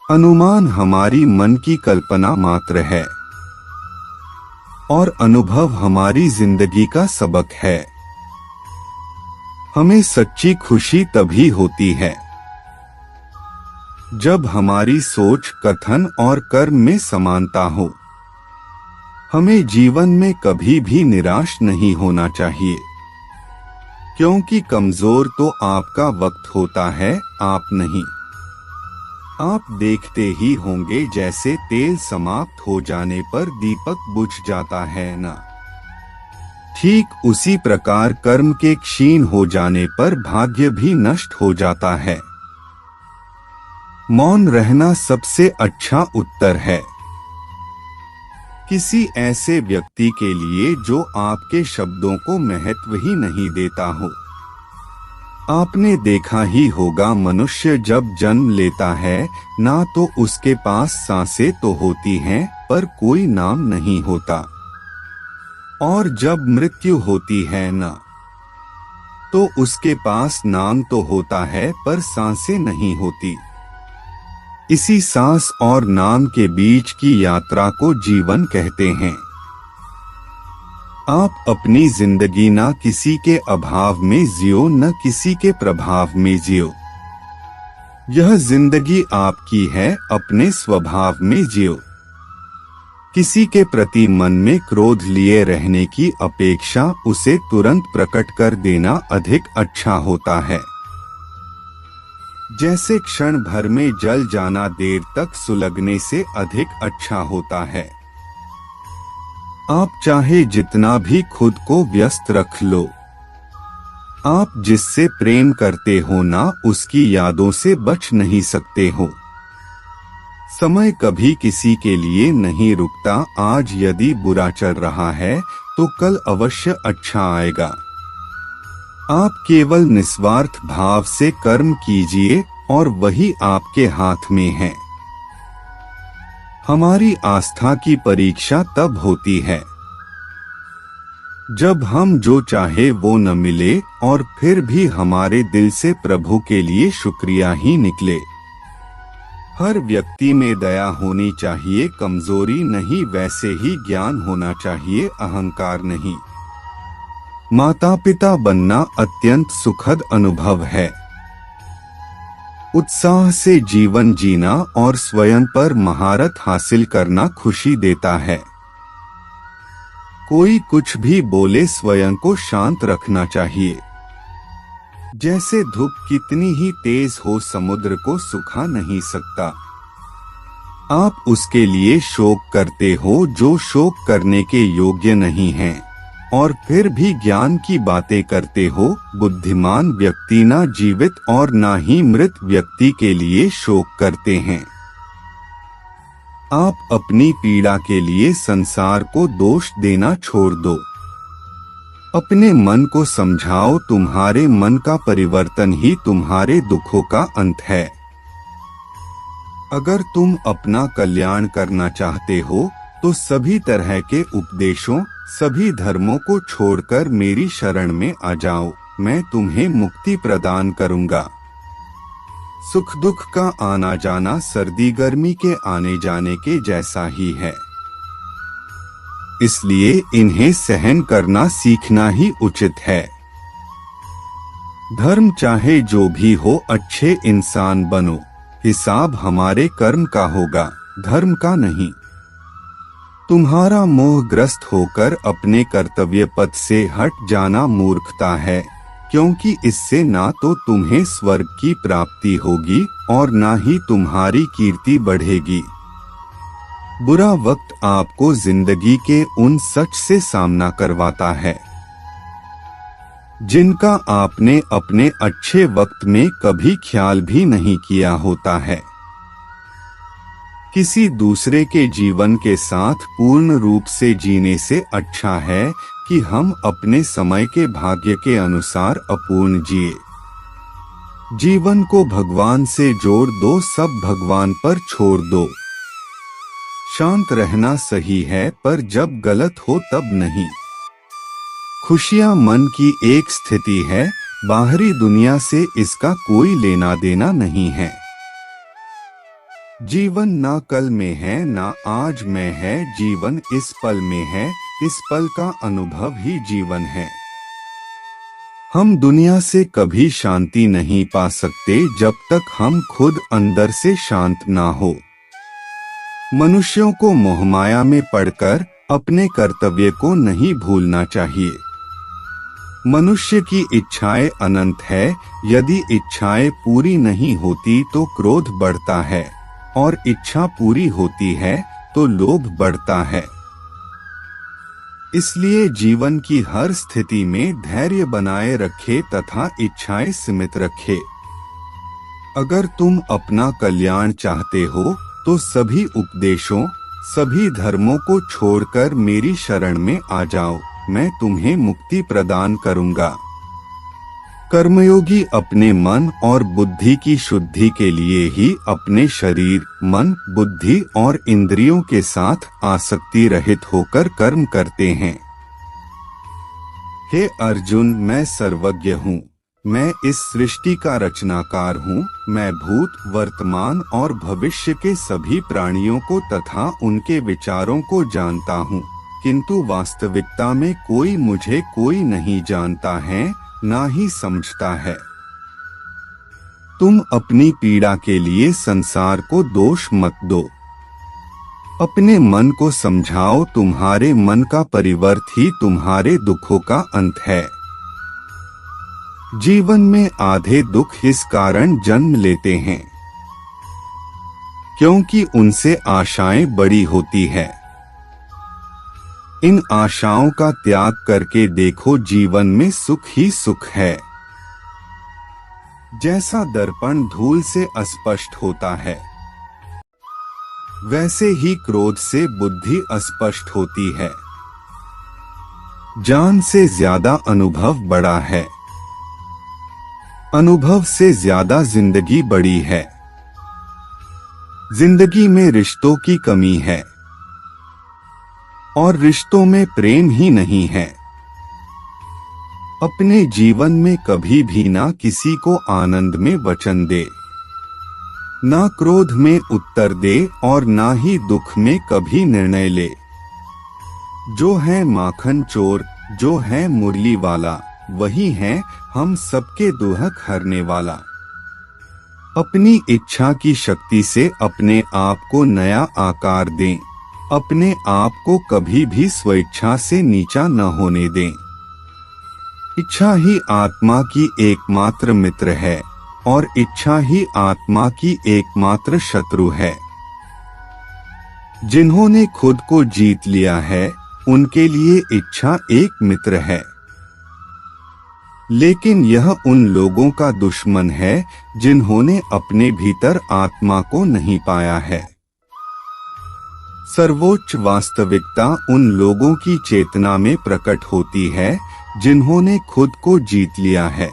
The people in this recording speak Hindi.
अनुमान हमारी मन की कल्पना मात्र है और अनुभव हमारी जिंदगी का सबक है। हमें सच्ची खुशी तभी होती है जब हमारी सोच, कथन और कर्म में समानता हो। हमें जीवन में कभी भी निराश नहीं होना चाहिए, क्योंकि कमजोर तो आपका वक्त होता है, आप नहीं। आप देखते ही होंगे जैसे तेल समाप्त हो जाने पर दीपक बुझ जाता है ना, ठीक उसी प्रकार कर्म के क्षीण हो जाने पर भाग्य भी नष्ट हो जाता है। मौन रहना सबसे अच्छा उत्तर है किसी ऐसे व्यक्ति के लिए जो आपके शब्दों को महत्व ही नहीं देता हो। आपने देखा ही होगा, मनुष्य जब जन्म लेता है ना तो उसके पास सांसें तो होती हैं पर कोई नाम नहीं होता, और जब मृत्यु होती है ना तो उसके पास नाम तो होता है पर सांसें नहीं होती। इसी सांस और नाम के बीच की यात्रा को जीवन कहते हैं। आप अपनी जिंदगी ना किसी के अभाव में जियो, न किसी के प्रभाव में जियो। यह जिंदगी आपकी है, अपने स्वभाव में जियो। किसी के प्रति मन में क्रोध लिए रहने की अपेक्षा उसे तुरंत प्रकट कर देना अधिक अच्छा होता है। जैसे क्षण भर में जल जाना देर तक सुलगने से अधिक अच्छा होता है। आप चाहे जितना भी खुद को व्यस्त रख लो, आप जिससे प्रेम करते हो ना उसकी यादों से बच नहीं सकते हो। समय कभी किसी के लिए नहीं रुकता। आज यदि बुरा चल रहा है तो कल अवश्य अच्छा आएगा। आप केवल निस्वार्थ भाव से कर्म कीजिए और वही आपके हाथ में है। हमारी आस्था की परीक्षा तब होती है जब हम जो चाहे वो न मिले और फिर भी हमारे दिल से प्रभु के लिए शुक्रिया ही निकले। हर व्यक्ति में दया होनी चाहिए, कमजोरी नहीं। वैसे ही ज्ञान होना चाहिए, अहंकार नहीं। माता पिता बनना अत्यंत सुखद अनुभव है। उत्साह से जीवन जीना और स्वयं पर महारत हासिल करना खुशी देता है। कोई कुछ भी बोले, स्वयं को शांत रखना चाहिए। जैसे धूप कितनी ही तेज हो, समुद्र को सुखा नहीं सकता। आप उसके लिए शोक करते हो जो शोक करने के योग्य नहीं है, और फिर भी ज्ञान की बातें करते हो। बुद्धिमान व्यक्ति ना जीवित और ना ही मृत व्यक्ति के लिए शोक करते हैं। आप अपनी पीड़ा के लिए संसार को दोष देना छोड़ दो। अपने मन को समझाओ, तुम्हारे मन का परिवर्तन ही तुम्हारे दुखों का अंत है। अगर तुम अपना कल्याण करना चाहते हो तो सभी तरह के उपदेशों, सभी धर्मों को छोड़कर मेरी शरण में आ जाओ। मैं तुम्हें मुक्ति प्रदान करूंगा। सुख दुख का आना जाना सर्दी गर्मी के आने जाने के जैसा ही है, इसलिए इन्हें सहन करना सीखना ही उचित है। धर्म चाहे जो भी हो, अच्छे इंसान बनो। हिसाब हमारे कर्म का होगा, धर्म का नहीं। तुम्हारा मोहग्रस्त होकर अपने कर्तव्य पथ से हट जाना मूर्खता है, क्योंकि इससे ना तो तुम्हें स्वर्ग की प्राप्ति होगी और ना ही तुम्हारी कीर्ति बढ़ेगी। बुरा वक्त आपको जिंदगी के उन सच से सामना करवाता है जिनका आपने अपने अच्छे वक्त में कभी ख्याल भी नहीं किया होता है। किसी दूसरे के जीवन के साथ पूर्ण रूप से जीने से अच्छा है कि हम अपने समय के भाग्य के अनुसार अपूर्ण जिए। जीवन को भगवान से जोड़ दो, सब भगवान पर छोड़ दो। शांत रहना सही है, पर जब गलत हो तब नहीं। खुशियां मन की एक स्थिति है, बाहरी दुनिया से इसका कोई लेना देना नहीं है। जीवन ना कल में है ना आज में है, जीवन इस पल में है, इस पल का अनुभव ही जीवन है। हम दुनिया से कभी शांति नहीं पा सकते जब तक हम खुद अंदर से शांत ना हो। मनुष्यों को मोहमाया में पड़कर अपने कर्तव्य को नहीं भूलना चाहिए। मनुष्य की इच्छाएं अनंत है, यदि इच्छाएं पूरी नहीं होती तो क्रोध बढ़ता है, और इच्छा पूरी होती है तो लोभ बढ़ता है। इसलिए जीवन की हर स्थिति में धैर्य बनाए रखे तथा इच्छाएं सीमित रखे। अगर तुम अपना कल्याण चाहते हो तो सभी उपदेशों, सभी धर्मों को छोड़कर मेरी शरण में आ जाओ, मैं तुम्हें मुक्ति प्रदान करूंगा। कर्मयोगी अपने मन और बुद्धि की शुद्धि के लिए ही अपने शरीर, मन, बुद्धि और इंद्रियों के साथ आसक्ति रहित होकर कर्म करते हैं। हे अर्जुन, मैं सर्वज्ञ हूँ, मैं इस सृष्टि का रचनाकार हूँ। मैं भूत, वर्तमान और भविष्य के सभी प्राणियों को तथा उनके विचारों को जानता हूँ, किंतु वास्तविकता में कोई नहीं जानता है, ना ही समझता है। तुम अपनी पीड़ा के लिए संसार को दोष मत दो। अपने मन को समझाओ, तुम्हारे मन का परिवर्त ही तुम्हारे दुखों का अंत है। जीवन में आधे दुख इस कारण जन्म लेते हैं क्योंकि उनसे आशाएं बड़ी होती है। इन आशाओं का त्याग करके देखो, जीवन में सुख ही सुख है। जैसा दर्पण धूल से अस्पष्ट होता है, वैसे ही क्रोध से बुद्धि अस्पष्ट होती है। जान से ज्यादा अनुभव बड़ा है, अनुभव से ज्यादा जिंदगी बड़ी है। जिंदगी में रिश्तों की कमी है और रिश्तों में प्रेम ही नहीं है। अपने जीवन में कभी भी ना किसी को आनंद में वचन दे, ना क्रोध में उत्तर दे और ना ही दुख में कभी निर्णय ले। जो है माखन चोर, जो है मुरली वाला, वही है हम सबके दुहक हरने वाला। अपनी इच्छा की शक्ति से अपने आप को नया आकार दें, अपने आप को कभी भी स्वेच्छा से नीचा न होने दें। इच्छा ही आत्मा की एकमात्र मित्र है और इच्छा ही आत्मा की एकमात्र शत्रु है। जिन्होंने खुद को जीत लिया है, उनके लिए इच्छा एक मित्र है, लेकिन यह उन लोगों का दुश्मन है जिन्होंने अपने भीतर आत्मा को नहीं पाया है। सर्वोच्च वास्तविकता उन लोगों की चेतना में प्रकट होती है जिन्होंने खुद को जीत लिया है।